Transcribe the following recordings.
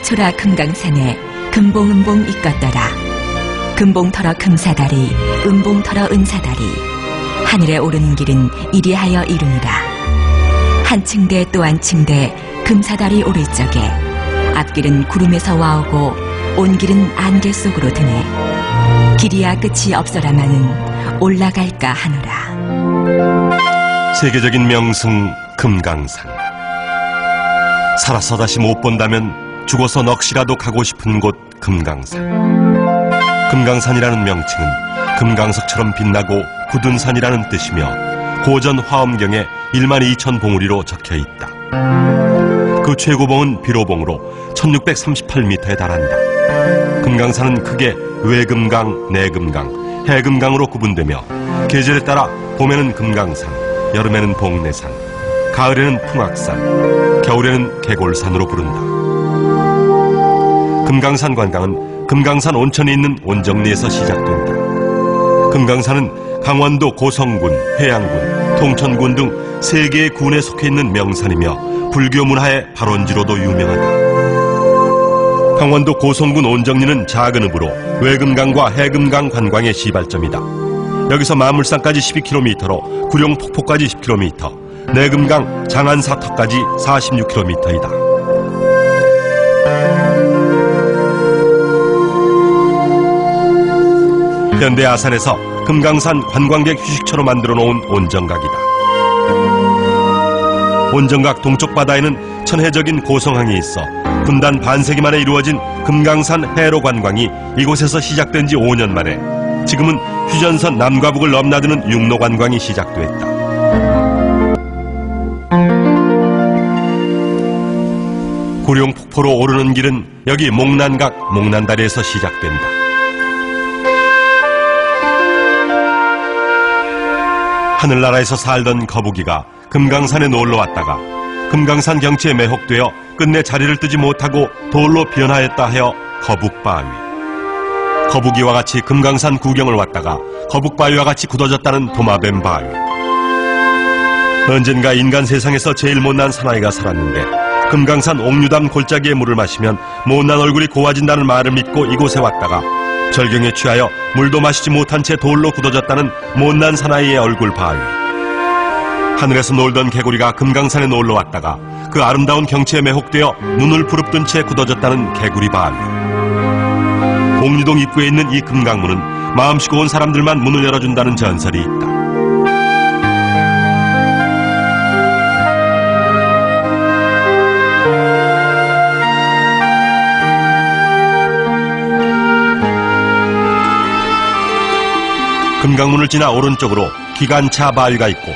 태초라 금강산에 금봉은봉 있겄더라. 금봉 털어 금사다리, 은봉 털어 은사다리. 하늘에 오르는 길은 이리하여 이루니라. 한 층대 또 한 층대 금사다리 오를 적에 앞길은 구름에서 와오고 온 길은 안개 속으로 드네. 길이야 끝이 없어라마는 올라갈까 하노라. 세계적인 명승 금강산. 살아서 다시 못 본다면 죽어서 넋이라도 가고 싶은 곳 금강산. 금강산이라는 명칭은 금강석처럼 빛나고 굳은 산이라는 뜻이며 고전 화엄경에 12,000봉우리로 적혀있다. 그 최고봉은 비로봉으로 1638m에 달한다. 금강산은 크게 외금강, 내금강, 해금강으로 구분되며 계절에 따라 봄에는 금강산, 여름에는 봉내산, 가을에는 풍악산, 겨울에는 개골산으로 부른다. 금강산 관광은 금강산 온천이 있는 온정리에서 시작된다. 금강산은 강원도 고성군, 회양군, 통천군 등 3개의 군에 속해 있는 명산이며 불교 문화의 발원지로도 유명하다. 강원도 고성군 온정리는 작은 읍으로 외금강과 해금강 관광의 시발점이다. 여기서 만물산까지 12km로 구룡폭포까지 10km, 내금강 장안사터까지 46km이다. 현대 아산에서 금강산 관광객 휴식처로 만들어 놓은 온정각이다. 온정각 동쪽 바다에는 천혜적인 고성항이 있어 분단 반세기 만에 이루어진 금강산 해로 관광이 이곳에서 시작된 지 5년 만에 지금은 휴전선 남과 북을 넘나드는 육로 관광이 시작됐다. 구룡폭포로 오르는 길은 여기 목난각, 목난다리에서 시작된다. 하늘나라에서 살던 거북이가 금강산에 놀러 왔다가 금강산 경치에 매혹되어 끝내 자리를 뜨지 못하고 돌로 변하였다 하여 거북바위. 거북이와 같이 금강산 구경을 왔다가 거북바위와 같이 굳어졌다는 도마뱀 바위. 언젠가 인간 세상에서 제일 못난 사나이가 살았는데 금강산 옥류담 골짜기의 물을 마시면 못난 얼굴이 고와진다는 말을 믿고 이곳에 왔다가 절경에 취하여 물도 마시지 못한 채 돌로 굳어졌다는 못난 사나이의 얼굴 바위. 하늘에서 놀던 개구리가 금강산에 놀러 왔다가 그 아름다운 경치에 매혹되어 눈을 부릅뜬 채 굳어졌다는 개구리 바위. 옥류동 입구에 있는 이 금강문은 마음씨고 온 사람들만 문을 열어준다는 전설이 있다. 금강문을 지나 오른쪽으로 기관차 바위가 있고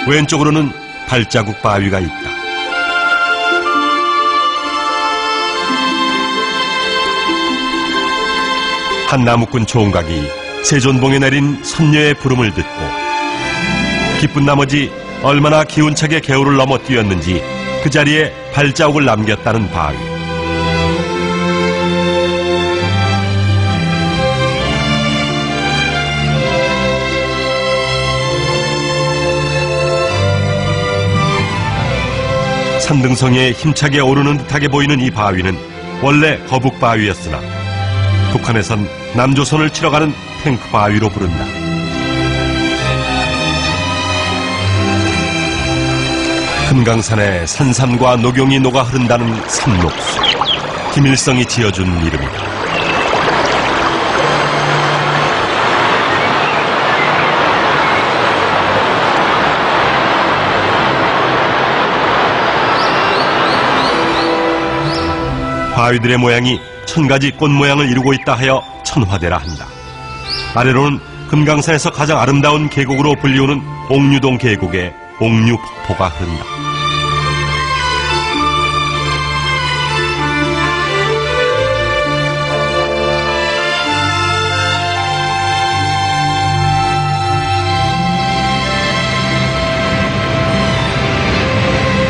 왼쪽으로는 발자국 바위가 있다. 한 나무꾼 총각이 세존봉에 내린 선녀의 부름을 듣고 기쁜 나머지 얼마나 기운차게 개울을 넘어 뛰었는지 그 자리에 발자국을 남겼다는 바위. 산등성에 힘차게 오르는 듯하게 보이는 이 바위는 원래 거북바위였으나 북한에선 남조선을 치러 가는 탱크 바위로 부른다. 금강산에 산삼과 녹용이 녹아 흐른다는 삼녹수. 김일성이 지어준 이름이다. 바위들의 모양이 1000가지 꽃 모양을 이루고 있다 하여 천화대라 한다. 아래로는 금강산에서 가장 아름다운 계곡으로 불리우는 옥류동 계곡에 옥류폭포가 흐른다.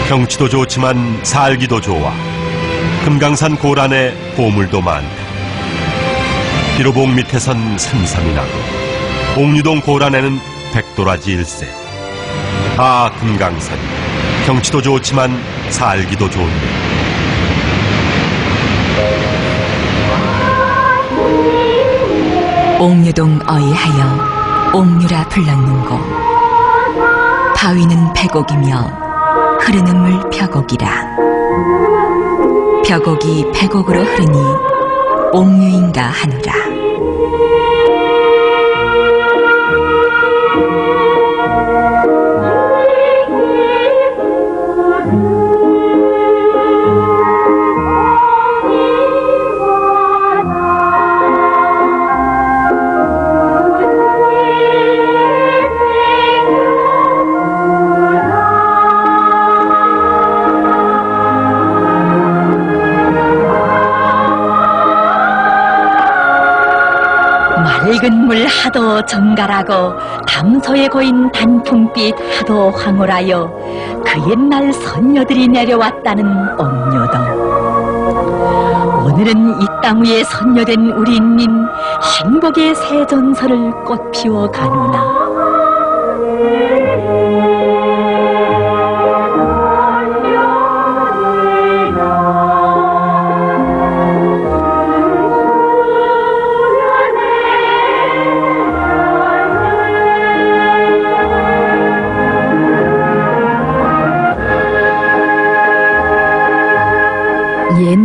경치도 좋지만 살기도 좋아. 금강산 고란에 보물도 많다. 비로봉 밑에선 산삼이 나고 옥류동 고란에는 백도라지 일세. 아, 금강산 경치도 좋지만 살기도 좋은데. 옥류동 어이하여 옥류라 불렀는고 바위는 백옥이며 흐르는 물 벽옥이라. 벽옥이 백옥으로 흐르니 옥류인가 하노라. 맑은 물 하도 정갈하고 담소에 고인 단풍빛 하도 황홀하여 그 옛날 선녀들이 내려왔다는 옥류동. 오늘은 이 땅 위에 선녀된 우리 인민 행복의 세전설을 꽃피워 가누나.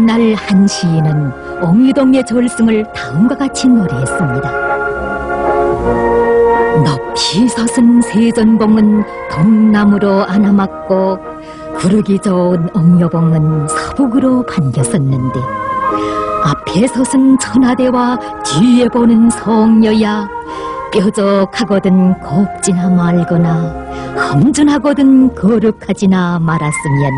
이날 한 시인은 엉이동의 절승을 다음과 같이 노래했습니다. 높이 솟은 세전봉은 동남으로 안아맞고 구르기 좋은 엉여봉은 서북으로 반겼었는데 앞에 솟은 천하대와 뒤에 보는 성녀야 뾰족하거든 곱지나 말거나 험준하거든 거룩하지나 말았으면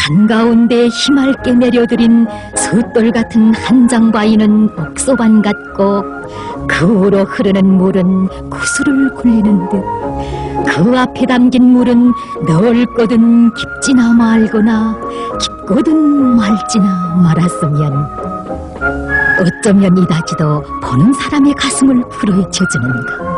한가운데 힘알게 내려들인 숫돌 같은 한 장바위는 옥소반 같고 그로 흐르는 물은 구슬을 굴리는 듯 그 앞에 담긴 물은 넓거든 깊지나 말거나 깊거든 말지나 말았으면 어쩌면 이다지도 보는 사람의 가슴을 불어헤쳐주는가.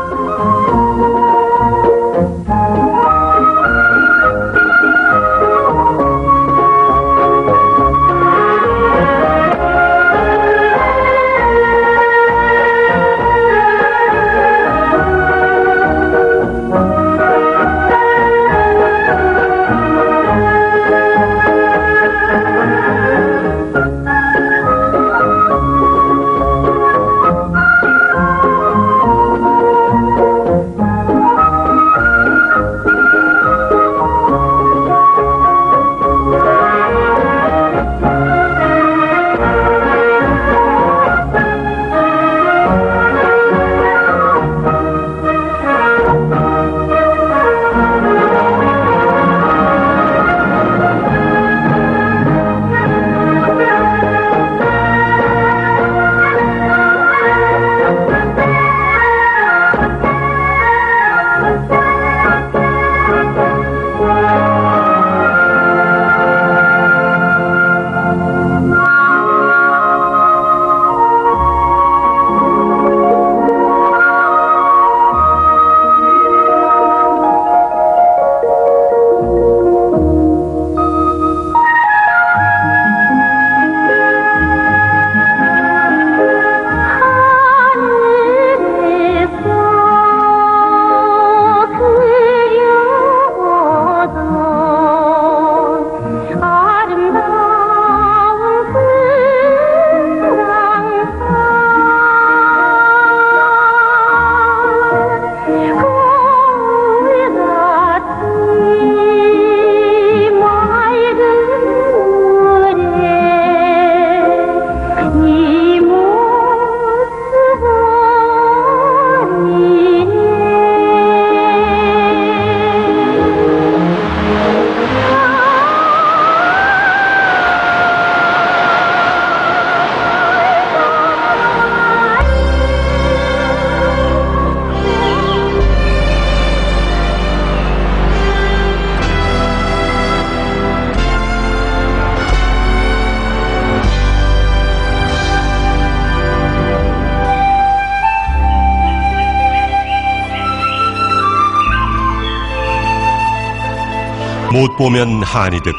못 보면 한이 되고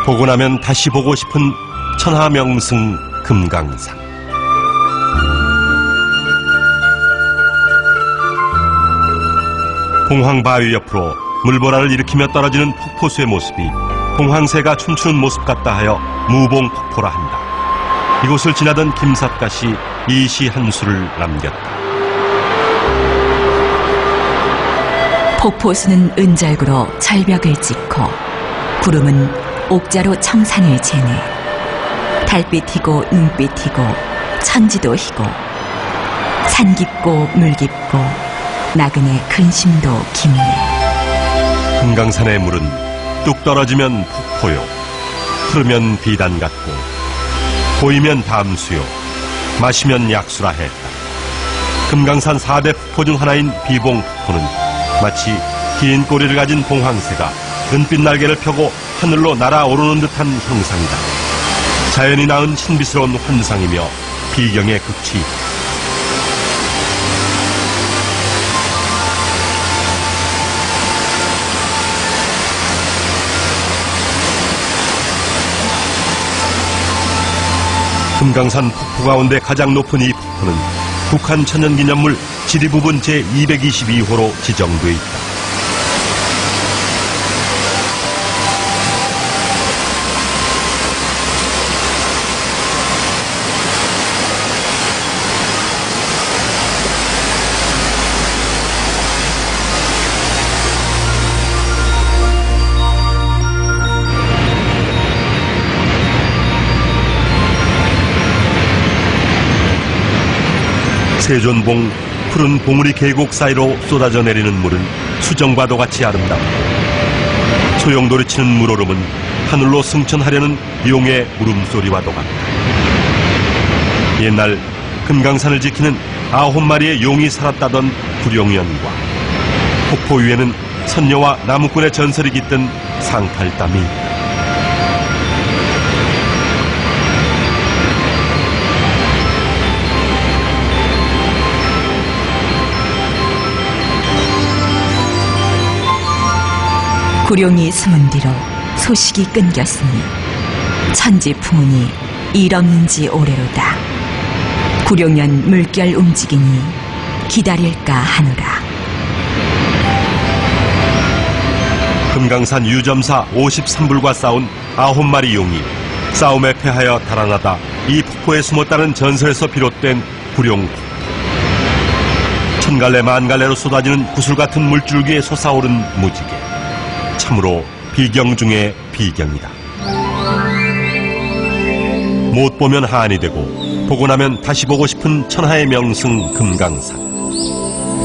보고 나면 다시 보고 싶은 천하명승 금강산. 봉황바위 옆으로 물보라를 일으키며 떨어지는 폭포수의 모습이 봉황새가 춤추는 모습 같다 하여 무봉폭포라 한다. 이곳을 지나던 김삿갓이 이 시 한 수를 남겼다. 폭포수는 은절구로 절벽을 찍고 구름은 옥자로 청산을 재네. 달빛이고 눈빛이고 천지도 희고 산 깊고 물 깊고 나그네 근심도 깊네. 금강산의 물은 뚝 떨어지면 폭포요, 흐르면 비단 같고 보이면 담수요, 마시면 약수라 했다. 금강산 4대 폭포 중 하나인 비봉폭포는 마치 긴 꼬리를 가진 봉황새가 은빛 날개를 펴고 하늘로 날아오르는 듯한 형상이다. 자연이 낳은 신비스러운 환상이며 비경의 극치. 금강산 폭포 가운데 가장 높은 이 폭포는 북한 천연기념물 지리부분 제222호로 지정돼 있다. 세존봉 푸른 봉우리 계곡 사이로 쏟아져 내리는 물은 수정과도 같이 아름답고 소용돌이 치는 물오름은 하늘로 승천하려는 용의 울음소리와도 같다. 옛날 금강산을 지키는 9마리의 용이 살았다던 구룡연과 폭포 위에는 선녀와 나무꾼의 전설이 깃든 상팔담이 있다. 구룡이 숨은 뒤로 소식이 끊겼으니 천지풍운이 일 없는지 오래로다. 구룡연 물결 움직이니 기다릴까 하노라. 금강산 유점사 53불과 싸운 9마리 용이 싸움에 패하여 달아나다 이 폭포에 숨었다는 전설에서 비롯된 구룡폭포. 천갈래 만갈래로 쏟아지는 구슬같은 물줄기에 솟아오른 무지개. 참으로 비경 중의 비경이다. 못 보면 한이 되고 보고 나면 다시 보고 싶은 천하의 명승 금강산.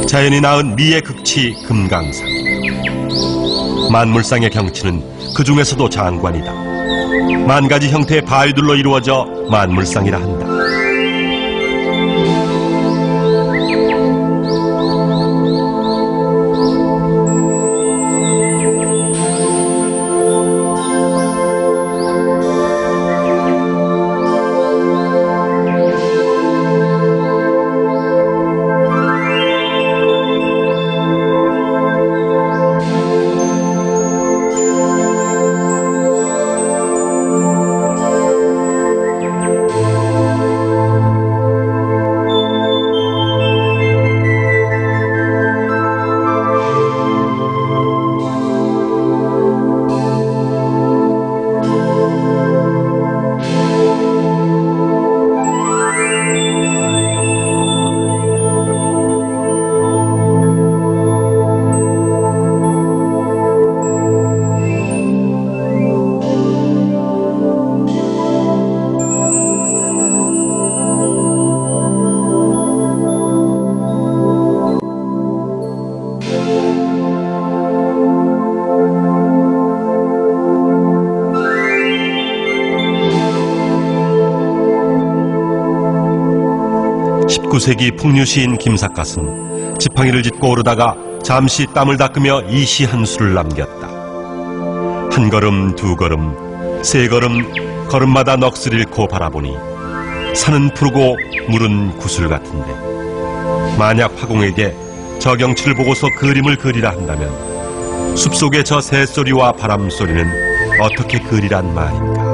자연이 낳은 미의 극치 금강산. 만물상의 경치는 그 중에서도 장관이다. 만 가지 형태의 바위들로 이루어져 만물상이라 한다. (19세기) 풍류시인 김삿갓은 지팡이를 짚고 오르다가 잠시 땀을 닦으며 이 시 한 수를 남겼다. 한 걸음 두 걸음 세 걸음 걸음마다 넋을 잃고 바라보니 산은 푸르고 물은 구슬 같은데 만약 화공에게 저 경치를 보고서 그림을 그리라 한다면 숲속의 저 새소리와 바람소리는 어떻게 그리란 말인가.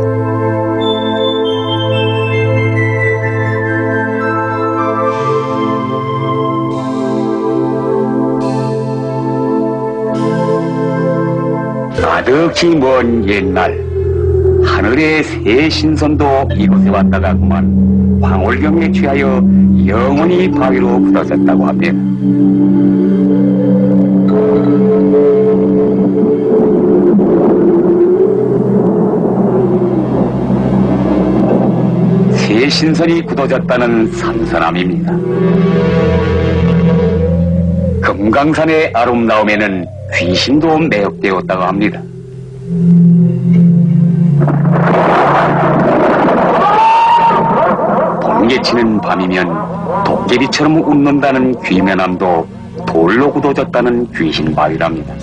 가득히 먼 옛날 하늘의 새 신선도 이곳에 왔다 가구만 황홀경에 취하여 영원히 바위로 굳어졌다고 합니다. 새 신선이 굳어졌다는 선선함입니다. 금강산의 아름다움에는 귀신도 매혹되었다고 합니다. 번개치는 밤이면 도깨비처럼 웃는다는 귀면함도 돌로 굳어졌다는 귀신바위랍니다.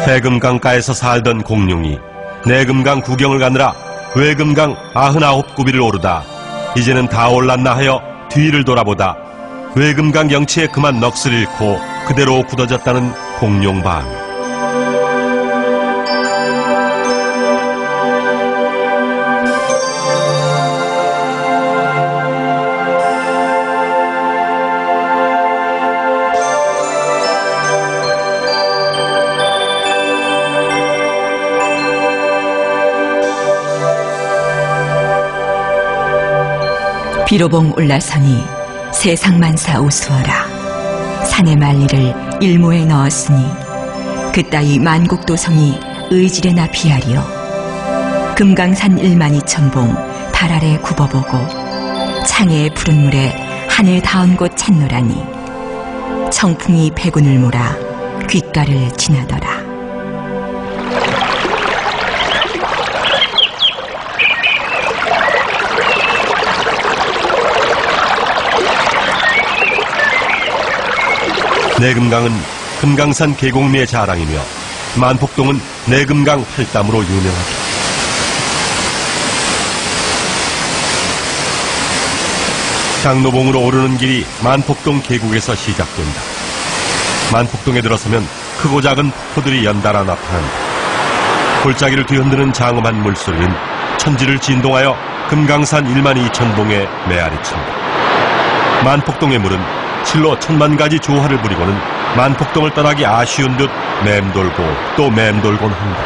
해금강가에서 살던 공룡이 내금강 구경을 가느라 외금강 99구비를 오르다 이제는 다 올랐나 하여 뒤를 돌아보다 외금강 영치에 그만 넋을 잃고 그대로 굳어졌다는 공룡바위. 비로봉 올라서니 세상만사 우스워라. 산의 만리를 일모에 넣었으니 그따위 만국도성이 의지레나 비하리요 금강산 12,000봉 발 아래 굽어보고 창해의 푸른 물에 하늘 닿은 곳 찾노라니 청풍이 백운을 몰아 귓가를 지나더라. 내금강은 금강산 계곡미의 자랑이며 만폭동은 내금강 팔담으로 유명하다. 장로봉으로 오르는 길이 만폭동 계곡에서 시작된다. 만폭동에 들어서면 크고 작은 폭포들이 연달아 나타난다. 골짜기를 뒤흔드는 장엄한 물소리는 천지를 진동하여 금강산 12,000봉에 메아리친다. 만폭동의 물은 실로 1000만가지 조화를 부리고는 만폭동을 떠나기 아쉬운 듯 맴돌고 또 맴돌곤 한다.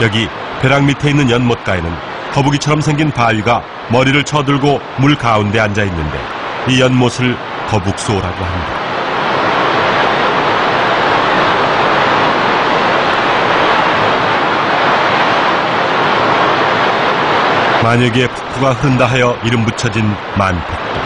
여기 벼락 밑에 있는 연못가에는 거북이처럼 생긴 바위가 머리를 쳐들고 물 가운데 앉아 있는데 이 연못을 거북소라고 한다. 만여 개의 폭포가 흐른다 하여 이름 붙여진 만폭동.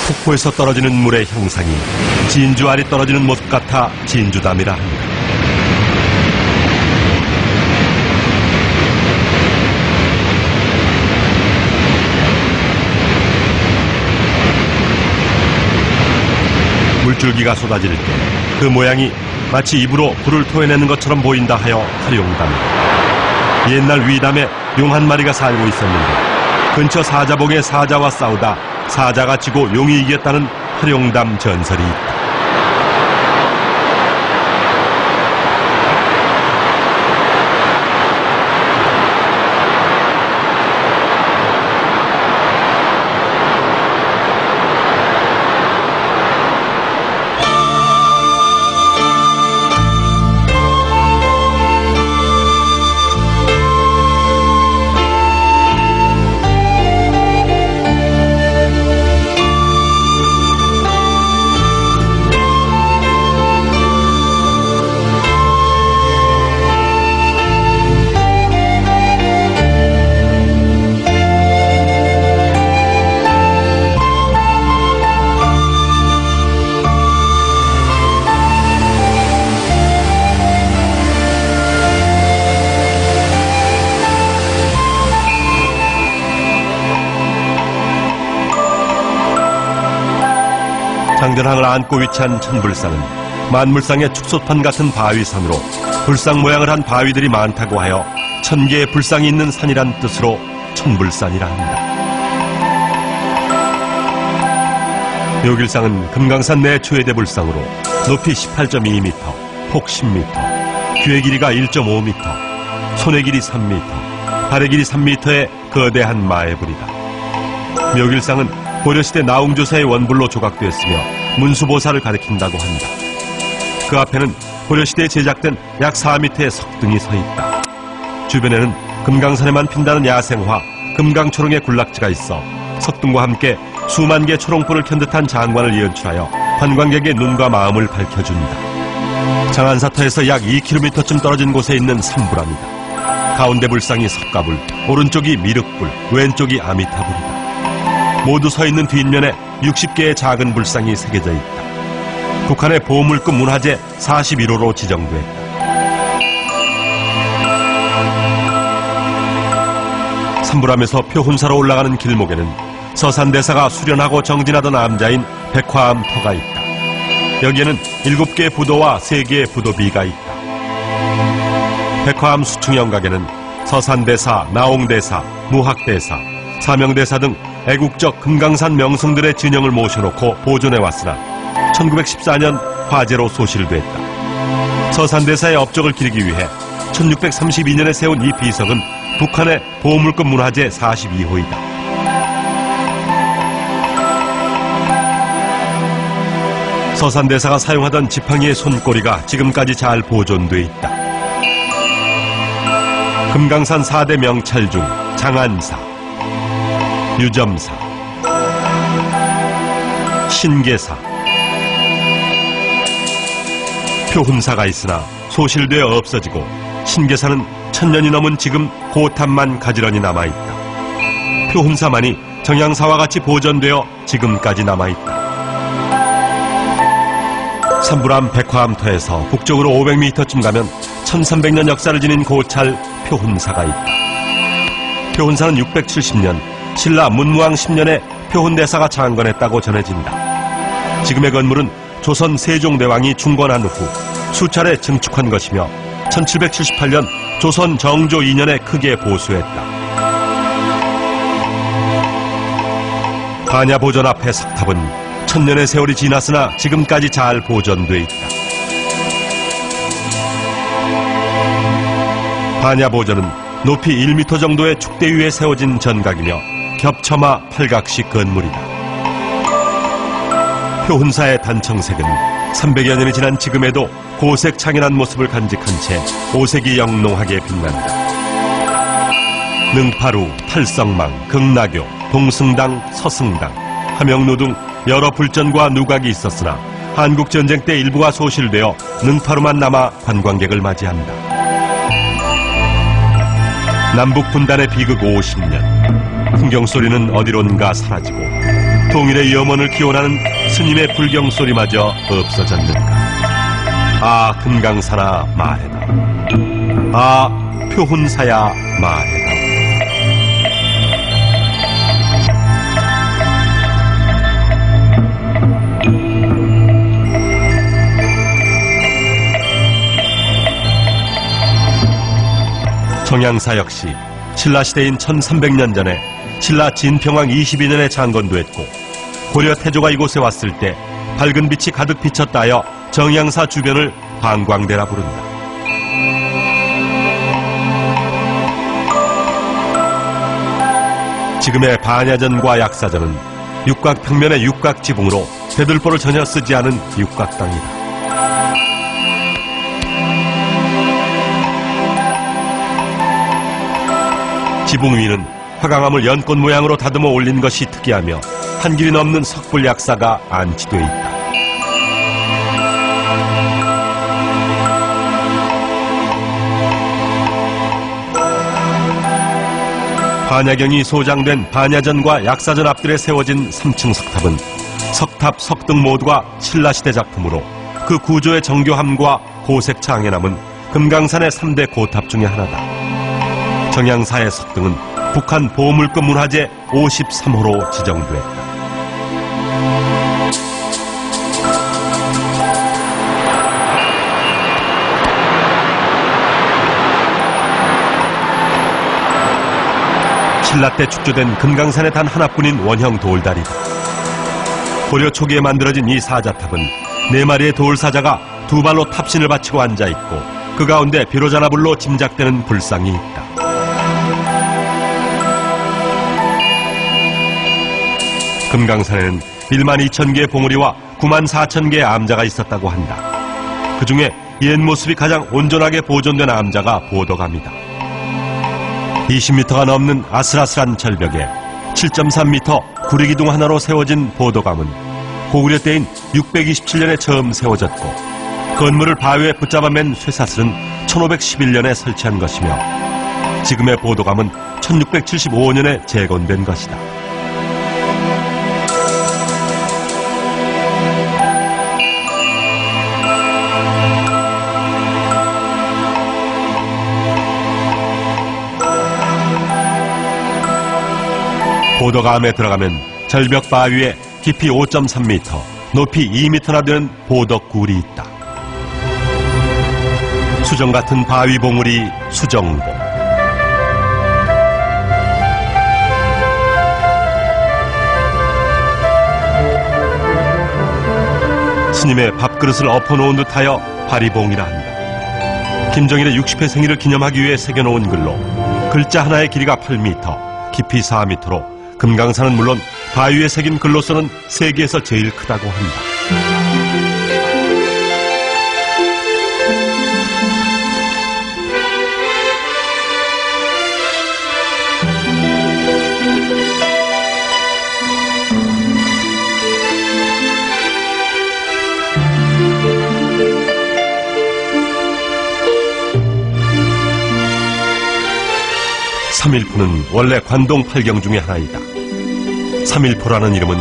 폭포에서 떨어지는 물의 형상이 진주알이 떨어지는 모습 같아 진주담이라 합니다. 물줄기가 쏟아질 때 그 모양이 마치 입으로 불을 토해내는 것처럼 보인다 하여 활용담. 옛날 위담에 용 한 마리가 살고 있었는데 근처 사자봉의 사자와 싸우다 사자가 지고 용이 이겼다는 활용담 전설이 있다. 장전항을 안고 위치한 천불산은 만물상의 축소판 같은 바위산으로 불상 모양을 한 바위들이 많다고 하여 1000개의 불상이 있는 산이란 뜻으로 천불산이라 한다. 묘길상은 금강산 내 최대 불상으로 높이 18.2m, 폭 10m, 귀의 길이가 1.5m, 손의 길이 3m, 발의 길이 3m의 거대한 마애불이다. 묘길상은 고려시대 나웅조사의 원불로 조각되었으며 문수보살을 가리킨다고 한다. 그 앞에는 고려시대에 제작된 약 4m의 석등이 서 있다. 주변에는 금강산에만 핀다는 야생화 금강초롱의 군락지가 있어 석등과 함께 수만 개 초롱불을 켠 듯한 장관을 연출하여 관광객의 눈과 마음을 밝혀준다. 장안사터에서 약 2km쯤 떨어진 곳에 있는 삼불암이다. 가운데 불상이 석가불, 오른쪽이 미륵불, 왼쪽이 아미타불이다. 모두 서 있는 뒷면에 60개의 작은 불상이 새겨져 있다. 북한의 보물급 문화재 41호로 지정됐다. 산불함에서 표훈사로 올라가는 길목에는 서산대사가 수련하고 정진하던 암자인 백화암터가 있다. 여기에는 7개의 부도와 3개의 부도비가 있다. 백화암 수충영각에는 서산대사, 나옹대사, 무학대사, 사명대사 등 애국적 금강산 명성들의 진영을 모셔놓고 보존해왔으나 1914년 화재로 소실됐다. 서산대사의 업적을 기리기 위해 1632년에 세운 이 비석은 북한의 보물급 문화재 42호이다. 서산대사가 사용하던 지팡이의 손꼬리가 지금까지 잘 보존돼 있다. 금강산 4대 명찰 중 장안사, 유점사, 신계사, 표훈사가 있으나 소실되어 없어지고 신계사는 1000년이 넘은 지금 고탑만 가지런히 남아있다. 표훈사만이 정양사와 같이 보존되어 지금까지 남아있다. 산불암 백화암터에서 북쪽으로 500m쯤 가면 1300년 역사를 지닌 고찰 표훈사가 있다. 표훈사는 670년 신라 문무왕 10년에 표훈대사가 창건했다고 전해진다. 지금의 건물은 조선 세종대왕이 중건한 후 수차례 증축한 것이며 1778년 조선 정조 2년에 크게 보수했다. 반야보전 앞의 석탑은 1000년의 세월이 지났으나 지금까지 잘 보존돼 있다. 반야보전은 높이 1m 정도의 축대 위에 세워진 전각이며 겹쳐마 팔각식 건물이다. 표훈사의 단청색은 300여 년이 지난 지금에도 고색 창연한 모습을 간직한 채 오색이 영롱하게 빛난다. 능파루, 팔성망, 극나교, 동승당, 서승당, 함영로 등 여러 불전과 누각이 있었으나 한국전쟁 때 일부가 소실되어 능파루만 남아 관광객을 맞이한다. 남북 분단의 비극 50년, 풍경소리는 어디론가 사라지고 통일의 염원을 기원하는 스님의 불경소리마저 없어졌는가. 아, 금강사나 말해라. 아, 표훈사야 말해라. 정양사 역시 신라시대인 1300년 전에 신라 진평왕 22년에 창건됐고 고려 태조가 이곳에 왔을 때 밝은 빛이 가득 비쳤다 하여 정양사 주변을 방광대라 부른다. 지금의 반야전과 약사전은 육각평면의 육각지붕으로 대들보를 전혀 쓰지 않은 육각당이다. 지붕 위는 화강암을 연꽃 모양으로 다듬어 올린 것이 특이하며 한 길이 넘는 석불 약사가 안치되어 있다. 반야경이 소장된 반야전과 약사전 앞들에 세워진 3층 석탑은 석탑, 석등 모두가 신라시대 작품으로 그 구조의 정교함과 고색 창연함은 금강산의 3대 고탑 중에 하나다. 정양사의 석등은 북한 보물급 문화재 53호로 지정됐다. 신라 때 축조된 금강산에 단 하나뿐인 원형 돌다리다. 고려 초기에 만들어진 이 사자탑은 4마리의 돌사자가 2발로 탑신을 받치고 앉아있고 그 가운데 비로자나불로 짐작되는 불상이 있다. 금강산에는 12,000개의 봉우리와 94,000개의 암자가 있었다고 한다. 그 중에 옛 모습이 가장 온전하게 보존된 암자가 보도감이다. 20m가 넘는 아슬아슬한 절벽에 7.3m 구리기둥 하나로 세워진 보도감은 고구려 때인 627년에 처음 세워졌고 건물을 바위에 붙잡아 맨 쇠사슬은 1511년에 설치한 것이며 지금의 보도감은 1675년에 재건된 것이다. 보덕암에 들어가면 절벽 바위에 깊이 5.3m, 높이 2m나 되는 보덕굴이 있다. 수정 같은 바위 봉우리 수정봉. 스님의 밥그릇을 엎어놓은 듯하여 바리봉이라 한다. 김정일의 60회 생일을 기념하기 위해 새겨놓은 글로 글자 하나의 길이가 8m, 깊이 4m로 금강산은 물론 바위에 새긴 글로서는 세계에서 제일 크다고 한다. 삼일포는 원래 관동 8경 중의 하나이다. 삼일포라는 이름은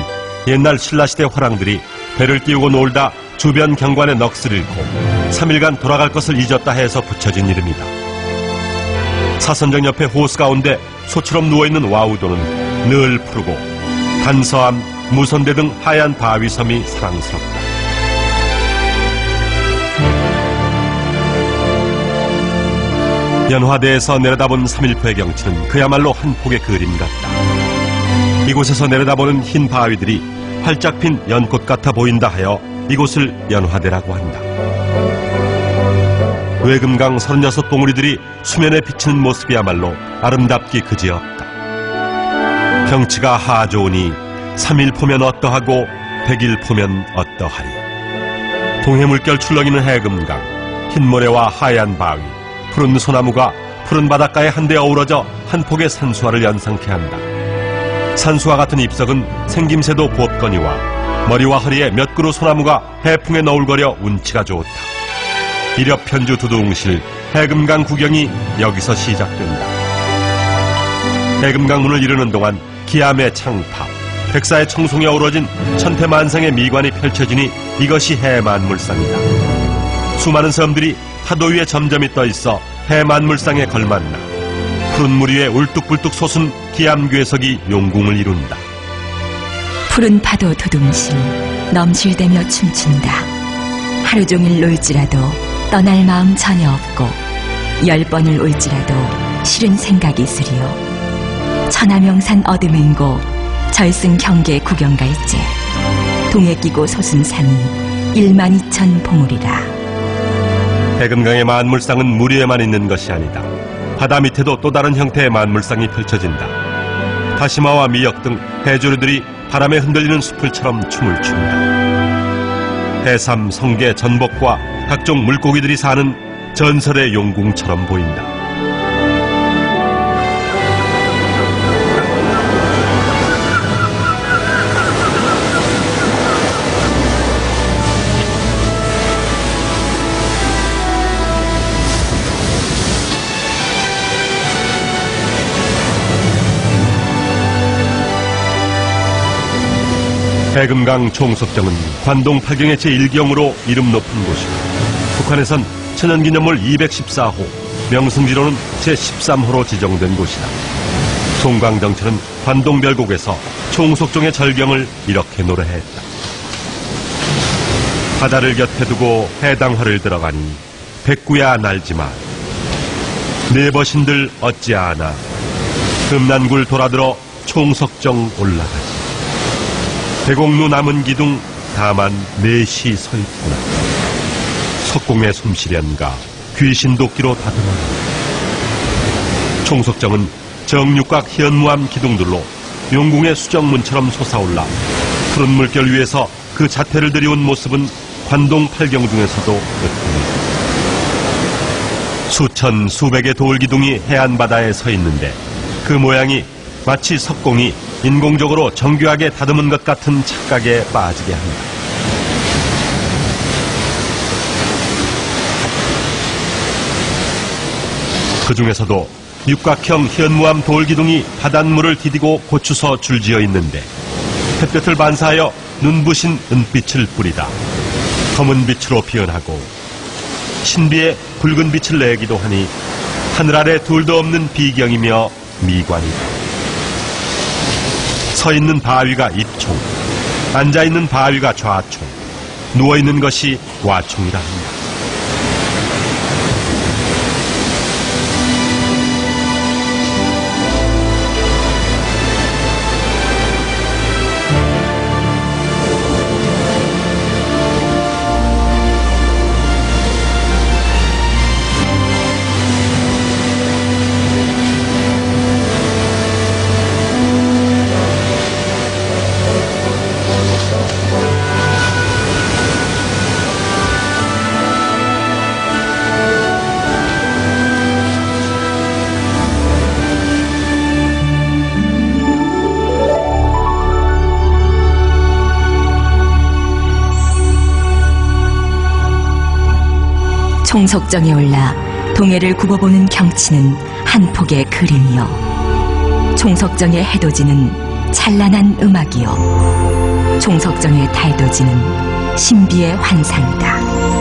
옛날 신라시대 화랑들이 배를 띄우고 놀다 주변 경관에 넋을 잃고 3일간 돌아갈 것을 잊었다 해서 붙여진 이름이다. 사선정 옆에 호수 가운데 소처럼 누워있는 와우도는 늘 푸르고 단서암, 무선대 등 하얀 바위섬이 사랑스럽다. 연화대에서 내려다본 삼일포의 경치는 그야말로 한 폭의 그림 같다. 이곳에서 내려다보는 흰 바위들이 활짝 핀 연꽃 같아 보인다 하여 이곳을 연화대라고 한다. 외금강 36봉우리들이 수면에 비치는 모습이야말로 아름답기 그지없다. 경치가 하 좋으니 삼일포면 어떠하고 백일포면 어떠하리. 동해물결 출렁이는 해금강, 흰 모래와 하얀 바위, 푸른 소나무가 푸른 바닷가에 한데 어우러져 한 폭의 산수화를 연상케 한다. 산수화 같은 잎석은 생김새도 곱거니와 머리와 허리에 몇 그루 소나무가 해풍에 너울거려 운치가 좋다. 이력 편주 두둥실 해금강 구경이 여기서 시작된다. 해금강 문을 이르는 동안 기암의 창파, 백사의 청송에 어우러진 천태만상의 미관이 펼쳐지니 이것이 해만물상이다. 수많은 섬들이 파도 위에 점점이 떠있어 해만물상에 걸맞나 푸른 물 위에 울뚝불뚝 솟은 기암괴석이 용궁을 이룬다. 푸른 파도 두둥실 넘실대며 춤춘다. 하루 종일 놀지라도 떠날 마음 전혀 없고 10번을 울지라도 싫은 생각이 있으리요. 천하명산 어드맹고 절승 경계 구경갈제 동해 끼고 솟은 산이 12,000 봉우리라. 해금강의 만물상은 물 위에만 있는 것이 아니다. 바다 밑에도 또 다른 형태의 만물상이 펼쳐진다. 다시마와 미역 등 해조류들이 바람에 흔들리는 숲을처럼 춤을 춘다. 해삼, 성게, 전복과 각종 물고기들이 사는 전설의 용궁처럼 보인다. 해금강 총석정은 관동 8경의 제1경으로 이름 높은 곳이고 북한에선 천연기념물 214호, 명승지로는 제13호로 지정된 곳이다. 송광정철은 관동별곡에서 총석정의 절경을 이렇게 노래했다. 바다를 곁에 두고 해당화를 들어가니 백구야 날지마 네버신들 어찌아나 금난굴 돌아들어 총석정 올라가지. 대공루 남은 기둥 다만 넷이 서있구나. 석공의 솜씨련가 귀신도끼로 다듬어라. 총석정은 정육각 현무암 기둥들로 용궁의 수정문처럼 솟아올라 푸른 물결 위에서 그 자태를 들이운 모습은 관동 8경 중에서도 으뜸이다. 수천 수백의 돌기둥이 해안바다에 서 있는데 그 모양이 마치 석공이 인공적으로 정교하게 다듬은 것 같은 착각에 빠지게 한다. 그 중에서도 육각형 현무암 돌기둥이 바닷물을 디디고 고추서 줄지어 있는데 햇볕을 반사하여 눈부신 은빛을 뿌리다 검은 빛으로 피어나고 신비의 붉은 빛을 내기도 하니 하늘 아래 둘도 없는 비경이며 미관이다. 서 있는 바위가 입총, 앉아 있는 바위가 좌총, 누워 있는 것이 와총이라 합니다. 총석정에 올라 동해를 굽어보는 경치는 한 폭의 그림이요, 총석정의 해돋이는 찬란한 음악이요, 총석정의 달돋이는 신비의 환상이다.